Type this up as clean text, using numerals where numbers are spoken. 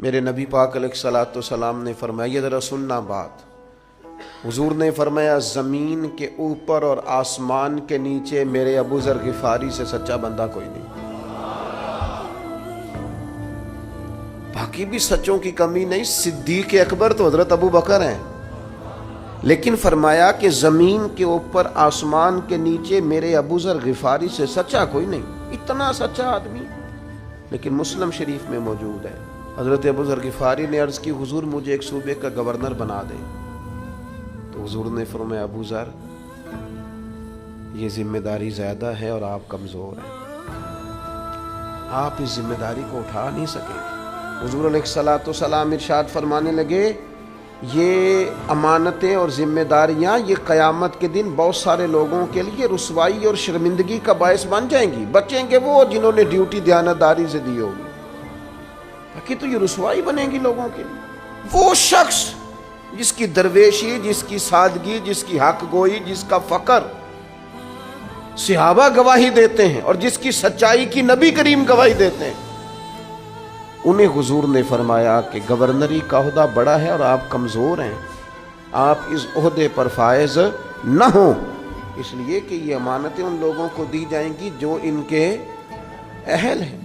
میرے نبی پاک علیہ الصلوۃ والسلام نے فرمایا، یہ ذرا سننا بات، حضور نے فرمایا زمین کے اوپر اور آسمان کے نیچے میرے ابو ذر غفاری سے سچا بندہ کوئی نہیں۔ باقی بھی سچوں کی کمی نہیں، صدیق اکبر تو حضرت ابو بکر ہیں، لیکن فرمایا کہ زمین کے اوپر آسمان کے نیچے میرے ابو ذر غفاری سے سچا کوئی نہیں۔ اتنا سچا آدمی، لیکن مسلم شریف میں موجود ہے، حضرت ابو ذر غفاری نے عرض کی حضور مجھے ایک صوبے کا گورنر بنا دیں، تو حضور نے فرمایا ابو ذر یہ ذمہ داری زیادہ ہے اور آپ کمزور ہیں، آپ اس ذمہ داری کو اٹھا نہیں سکیں گے۔ حضور علیہ الصلوۃ والسلام ارشاد فرمانے لگے، یہ امانتیں اور ذمہ داریاں یہ قیامت کے دن بہت سارے لوگوں کے لیے رسوائی اور شرمندگی کا باعث بن جائیں گی۔ بچیں گے وہ جنہوں نے ڈیوٹی دیانتداری سے دی ہوگی، باقی تو یہ رسوائی بنے گی لوگوں کے لیے۔ وہ شخص جس کی درویشی، جس کی سادگی، جس کی حق گوئی، جس کا فقر صحابہ گواہی دیتے ہیں اور جس کی سچائی کی نبی کریم گواہی دیتے ہیں، انہیں حضور نے فرمایا کہ گورنری کا عہدہ بڑا ہے اور آپ کمزور ہیں، آپ اس عہدے پر فائز نہ ہوں، اس لیے کہ یہ امانتیں ان لوگوں کو دی جائیں گی جو ان کے اہل ہیں۔